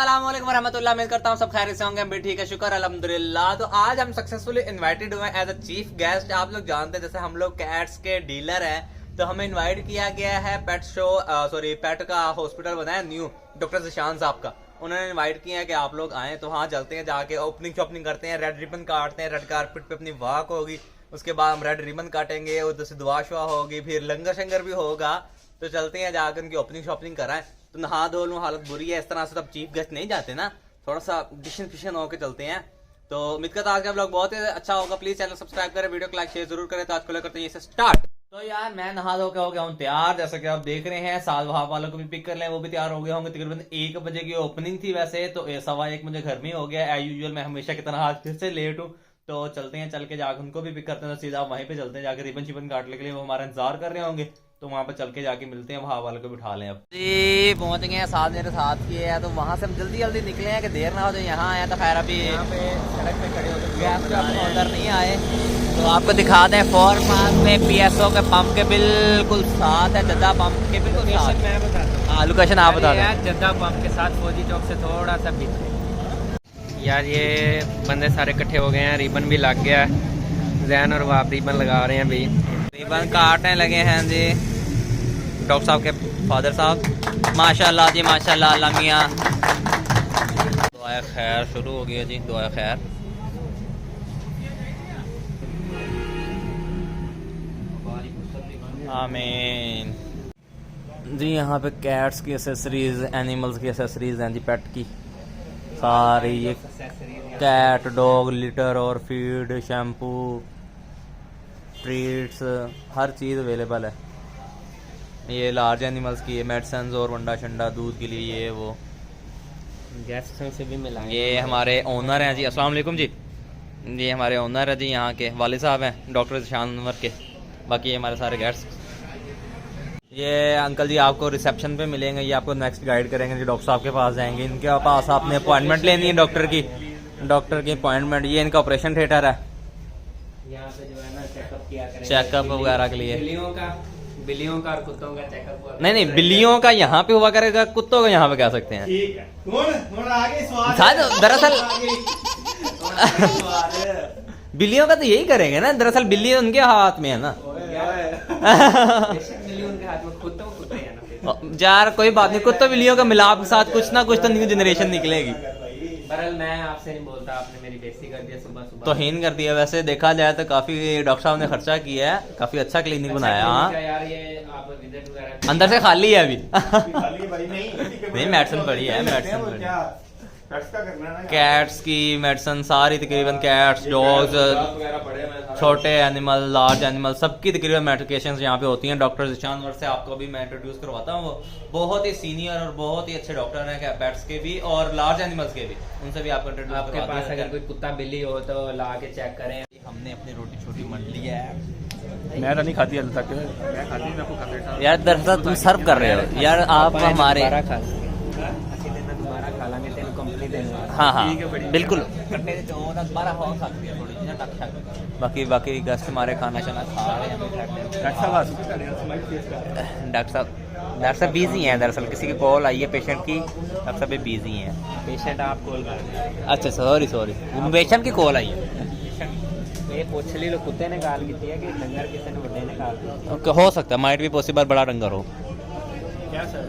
अस्सलाम वालेकुम रहमतुल्लाह। उम्मीद करता हूँ सब खैरियत से होंगे, हम भी ठीक है, शुक्र अल्हम्दुलिल्लाह। तो आज हम सक्सेसफुली इनवाइटेड हुए एज अ चीफ गेस्ट। आप लोग जानते हैं जैसे हम लोग कैट्स के डीलर हैं, तो हमें इनवाइट किया गया है पेट शो पेट का हॉस्पिटल बनाया न्यू डॉक्टर जिशान साहब का। उन्होंने इनवाइट किया है कि आप लोग आएँ, तो वहाँ चलते हैं, जाके ओपनिंग शॉपनिंग करते हैं, रेड रिबन काटते हैं, रेड कारपेट पे अपनी वॉक होगी, उसके बाद हम रेड रिबन काटेंगे, उधर से दुआ शुआ होगी, फिर लंगर शंगर भी होगा। तो चलते हैं जाकर उनकी ओपनिंग शॉपिंग कराएं। तो नहा धो लूँ, हालत बुरी है, इस तरह से तब चीफ गेस्ट नहीं जाते ना, थोड़ा सा डिशन फिशन होकर चलते हैं। तो उम्मीद करता हूं आज का व्लॉग बहुत ही अच्छा होगा। प्लीज चैनल सब्सक्राइब करें, वीडियो को लाइक शेयर जरूर करें। तो आज को लेकर करते हैं इसे स्टार्ट। तो यार मैं नहा धो के हो गया हूँ तैयार, जैसा कि आप देख रहे हैं। साल वहां वालों को भी पिक कर लें, वो भी तैयार हो गए होंगे। तकरीबन 1 बजे की ओपनिंग थी वैसे, तो 1:15 मुझे घर में हो गया। एज यूजुअल मैं हमेशा की तरह आज फिर से लेट हूँ। तो चलते हैं, चल के जाकर उनको भी पिक करते हैं, सीधा वहीं पे चलते हैं, जाकर रिबन शिबन काटने के लिए वो हमारा इंतजार कर रहे होंगे। तो वहाँ पे चल के जाके मिलते हैं, वहाँ वाले को बिठा लें। अब जी पहुँच गए हैं, साथ मेरे साथ किए हैं, तो वहाँ से हम जल्दी जल्दी निकले हैं कि देर ना हो जाए। यहाँ आए तो खैर अभी यहाँ पे सड़क पे खड़े होते हैं, उधर नहीं आए। तो आपको दिखा दें फोर पास में PSO के पंप के बिल्कुल साथ है, जद्दा पंप के बिल्कुल साथ। मैं बताता हूँ, हाँ लोकेशन आप बता दें। जद्दा पंप के साथ फौजी चौक से थोड़ा सा पीछे यार ये बंदे सारे इकट्ठे हो गए हैं। रिबन भी लग गया है, जैन और वाप रिबन लगा रहे हैं भाई, रिबन काटने लगे हैं जी डॉक्टर साहब के फादर साहब। माशाल्लाह जी माशाल्लाह, अल्लाह मियां। दुआ खैर शुरू हो गई है जी, दुआ खैर। आमीन जी। यहाँ पे कैट्स की एसेसरीज, एनिमल्स की एसेसरीज हैं जी, पेट की सारी। ये कैट डॉग लिटर और फीड, शैम्पू, ट्रीट्स, हर चीज़ अवेलेबल है। ये लार्ज एनिमल्स की है, मेडिसिन और वंडा शंडा दूध के लिए, ये वो गेस्टों से भी मिलाएंगे। ये हमारे ओनर हैं जी, अस्सलाम वालेकुम जी। ये हमारे ओनर है जी, यहाँ के वालिद साहब हैं डॉक्टर जिशान अनवर के। बाकी ये हमारे सारे गेस्ट। ये अंकल जी आपको रिसेप्शन पे मिलेंगे, ये आपको नेक्स्ट गाइड करेंगे जी। डॉक्टर साहब के पास जाएंगे, इनके पास आपने अपॉइंटमेंट लेनी है डॉक्टर की अपॉइंटमेंट। ये इनका ऑपरेशन थिएटर है, यहाँ पे जो है ना चेकअप किया करेंगे, चेकअप वगैरह के लिए। बिल्लियों का और कुत्तों का चेकअप हुआ। नहीं बिल्लियों का यहाँ पे हुआ करेगा, कुत्तों का यहाँ पे कह सकते हैं। ठीक है, आगे शायद दरअसल बिल्लियों का तो यही करेंगे ना, दरअसल बिल्ली उनके हाथ में है ना। बिल्लियों के हाथ में, कुत्तों कुत्ते हैं ना। यार कोई बात नहीं, कुत्तों बिल्लियों का मिलाप के साथ कुछ ना कुछ तो न्यू जनरेशन निकलेगी। बहरहाल मैं आपसे नहीं बोलता, आपने मेरी बेइज्जती कर दिया सुबह सुबह। तौहीन कर दिया। वैसे देखा जाए तो काफी डॉक्टर साहब ने खर्चा किया है, काफी अच्छा क्लिनिक बनाया। हाँ यार ये आप विजिट वगैरह अंदर से खाली है अभी। नहीं मेडिसिन पड़ी है, मेडिसिन पड़ी है। कैट्स की मेडिसिन सारी तकरीबन, कैट्स डॉग्स, छोटे एनिमल लार्ज एनिमल, सबकी तकरीबन मेडिकेशंस यहाँ पे होती हैं। डॉक्टर जिशान अनवर से आपको अभी मैं इंट्रोड्यूस करवाता हूँ। वो बहुत ही सीनियर और बहुत ही अच्छे डॉक्टर हैं पेट्स के भी और लार्ज एनिमल्स के भी, उनसे भी आपको इंट्रोड्यूस आपके पास अगर कोई कुत्ता बिल्ली हो तो ला के चेक करें। हमने अपनी रोटी छोटी मंड ली है। मैं तो नहीं खाती अभी तक, मैं खाती हूं, आपको कर देता हूं। यार दरअसल तुम सर्व कर रहे हो यार, आप हमारे हाँ बिल्कुल। बाकी गेस्ट हमारे खाना शाना खा रहे हैं। डॉक्टर साहब बिजी हैं, दरअसल किसी की कॉल आई है पेशेंट की, डॉक्टर साहब बिजी हैं। पेशेंट आप कॉल कर रहे हैं? अच्छा सॉरी पेशेंट की कॉल आई है। ये पूछ ली लो, कुत्ते ने गाल की है कि डंगर किसी ने बड़े ने गाल की? हो सकता है, माइट भी पॉसिबल बड़ा डंगर हो। क्या सर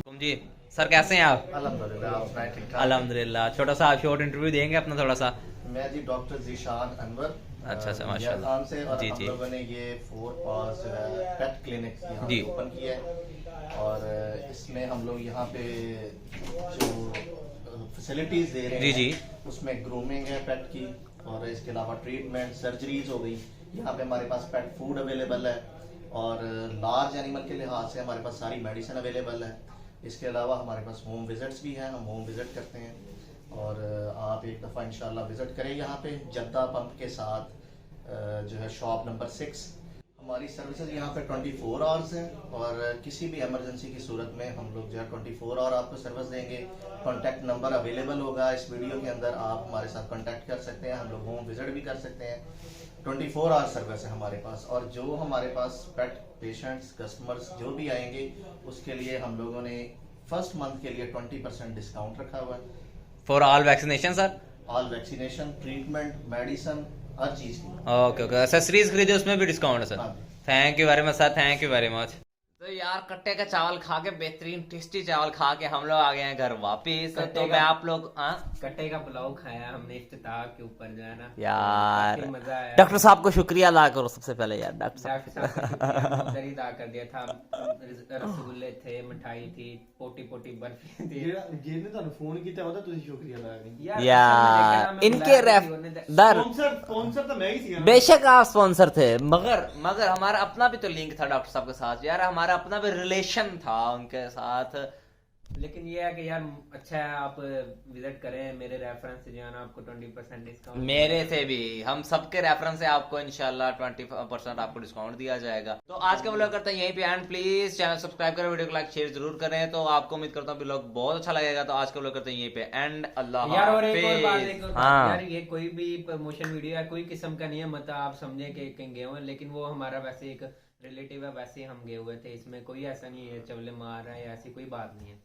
तुम जी सर कैसे हैं आप? अल्हम्दुलिल्लाह। अल्हम्दुलिल्लाह। छोटा सा आप शॉर्ट इंटरव्यू देंगे अपना थोड़ा सा? मैं जी डॉक्टर जिशान अनवर। अच्छा माशाल्लाह से और जी हम जी। लोगों ने ये 4 पास जो है पेट क्लिनिक यहाँ जी। ओपन किया है और इसमें हम लोग यहाँ पे जो फैसिलिटीज दे रहे जी हैं जी। उसमें ग्रूमिंग है पेट की, और इसके अलावा ट्रीटमेंट, सर्जरीज हो गई। यहाँ पे हमारे पास पेट फूड अवेलेबल है और लार्ज एनिमल के लिहाज से हमारे पास सारी मेडिसिन अवेलेबल है। इसके अलावा हमारे पास होम विजिट्स भी हैं, हम होम विजिट करते हैं और आप एक दफ़ा इंशाल्लाह विजिट करें यहाँ पे जद्दा पंप के साथ, जो है शॉप नंबर 6। हमारी सर्विसेज यहाँ पे 24 आवर्स हैं और किसी भी इमरजेंसी की सूरत में हम लोग जो है 24 आवर आपको सर्विस देंगे। कॉन्टैक्ट नंबर अवेलेबल होगा इस वीडियो के अंदर, आप हमारे साथ कॉन्टैक्ट कर सकते हैं, हम लोग होम विजिट भी कर सकते हैं। 24 आवर सर्विस है हमारे पास। और जो हमारे पास पेट पेशेंट्स कस्टमर्स जो भी आएंगे उसके लिए हम लोगों ने फर्स्ट मंथ के लिए 20% डिस्काउंट रखा हुआ है। For all vaccination sir? All vaccination, treatment, medicine, हर चीज की। ओके ओके, एक्सेसरीज खरीदे उसमें भी डिस्काउंट है सर? हाँ। Thank you very much sir, thank you very much. तो यार कट्टे का चावल खा के, बेहतरीन टेस्टी चावल खा के हम लोग आ गए हैं घर वापिस। तो मैं आप लोग कट्टे का पुलाव खाया हमने इफ्तिताह के ऊपर जो है ना, यार काफी मजा आया। डॉक्टर साहब को शुक्रिया अदा करो सबसे पहले यार, डॉक्टर साहब। डॉक्टर साहब का शुक्रिया उधर ही अदा कर दिया था। रसगुल्ले थे, मिठाई थी, पोटी पोटी बर्फी थी। ਜਿਹਨੇ ਤੁਹਾਨੂੰ ਫੋਨ ਕੀਤਾ ਉਹਦਾ ਤੁਸੀਂ ਸ਼ੁਕਰੀਆ ਅਦਾ ਕਰੀ। यार इनके दर स्पॉन्सर तो मैं ही थी। बेशक आप स्पॉन्सर थे, मगर हमारा अपना भी तो लिंक था डॉक्टर साहब के साथ यार, हमारा अपना भी रिलेशन था उनके साथ। लेकिन ये है कि यार अच्छा है आप विजिट करें मेरे रेफरेंस से, जो है ना आपको 20% डिस्काउंट। मेरे से भी, हम सबके रेफरेंस से आपको इंशाल्लाह 20% आपको डिस्काउंट दिया जाएगा। तो आज का व्लॉग करते हैं यहीं पे एंड। प्लीज चैनल सब्सक्राइब करें, वीडियो को लाइक शेयर जरूर करें। तो आपको उम्मीद करता हूँ व्लॉग बहुत अच्छा लगेगा। तो आज का व्लॉग करते हैं यहीं पे एंड। अल्लाह यार और एक और बात, हाफिज। हाँ यार ये कोई भी प्रमोशन वीडियो है कोई किस्म का नहीं है, मतलब आप समझे कि कहीं गए हुए, लेकिन वो हमारा वैसे एक रिलेटिव है, वैसे हम गए हुए थे। इसमें कोई ऐसा नहीं है चवले मार रहा है, ऐसी कोई बात नहीं है।